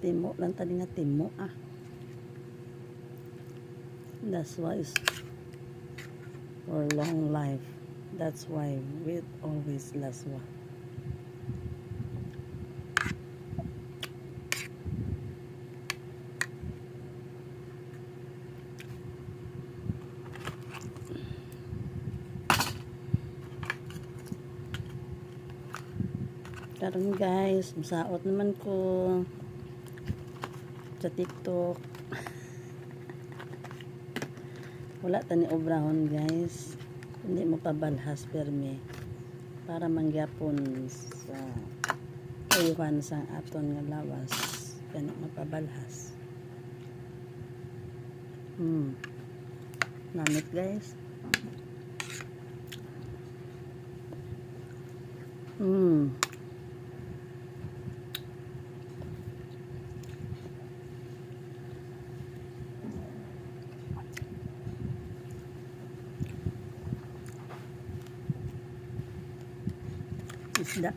Timo lang tadi nga timo ah. Laswa is for long life. That's why we always laswa. Karon guys, masaot naman ko sa TikTok. Wala tani obrahon guys. Hindi mo pabalhas perme para mangyapon sa ayuhan sang aton nga lawas kana mapabalhas. Namit guys. Isda.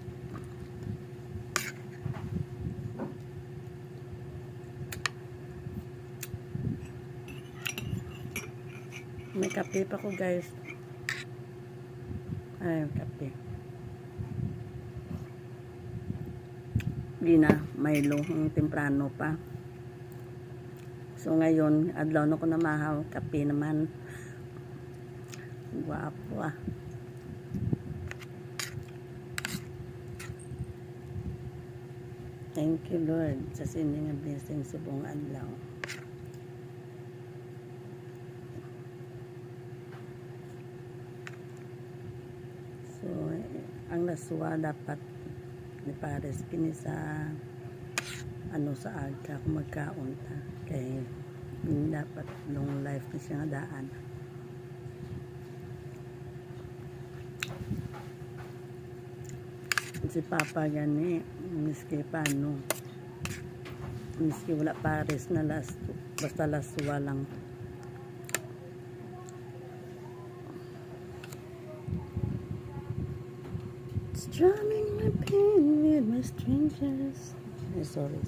May kape pa ko guys. Ay, kape. Di na, Milo, temprano pa. So ngayon, adlaw na ko na mahaw, kape naman. Guwapo ah. Thank you Lord sa sining nga blessing sa buong adlaw. So ang laswa dapat ni pares kini sa ano sa aga kung magkaon ta kay dapat long life na siya nga daan. Si Papa gani miski paano miski wala pares na basta laswa lang. Strumming my pain with my strangers. Sorry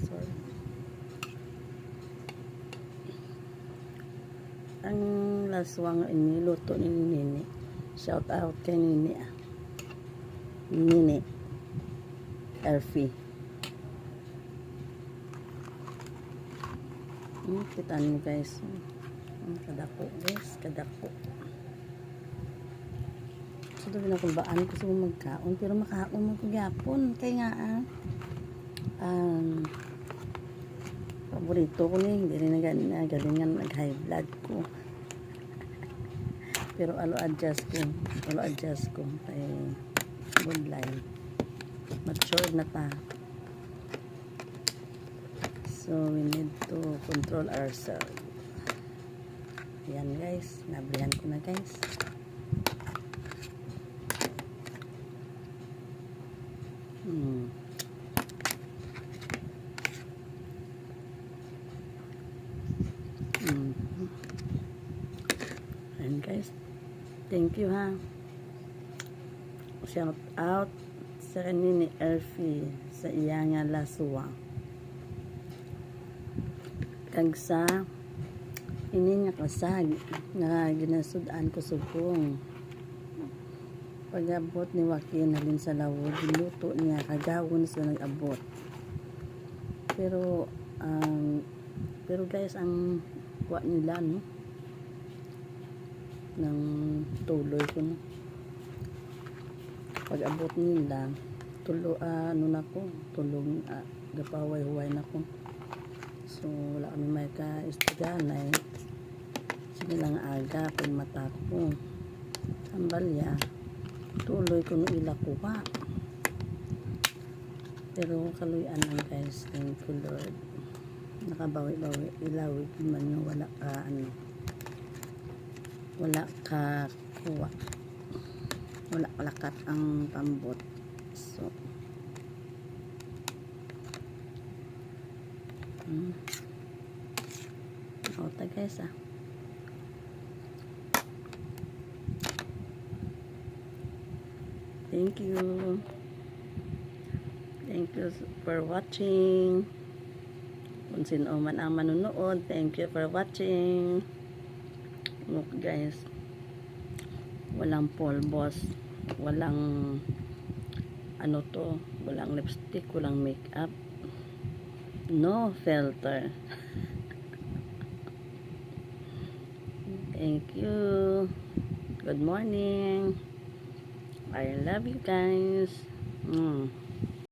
ang laswa nga iniluto ni Nini. Shout out kay Nini ah. Nini Elfie. Kita nyo guys. Kadako guys. Kadako. So doon na kung baan gusto mo magkaon. Pero makaon mo kagapon. Kaya nga paborito ko ni. Hindi rin na galingan nag-high blood ko. Pero adjust ko. Kaya good life. Matured na ta. So we need to control ourselves. Yan guys, nablihan ko na guys. Ayan guys, thank you ha. Shout out sa Nini Elfie sa iya nga laswa. Kag sa ini nga kasag nga ginasud-an ko subong. Pag-abot ni Joaquin halin sa lawod, giluto niya kagawon sa nag-abot. Pero guys ang wa nila no ng tuloy ko no. Pag-abot nila tulog gapaway-huway na ko. So wala kami may ka-istiganay. Sige lang aga pag mata ko. Sambalya tuloy ko no ila kuha. Pero kaluyan lang guys. Thank you Lord. Nakabawi-bawi ilawig man yung wala ka kuha. Wala kalakat ang pambot. So ota guys ah. Thank you for watching. Kung sino man ang manunood, thank you for watching. Look guys, walang polvos, walang ano to, walang lipstick, walang makeup, no filter. Thank you. Good morning. I love you guys.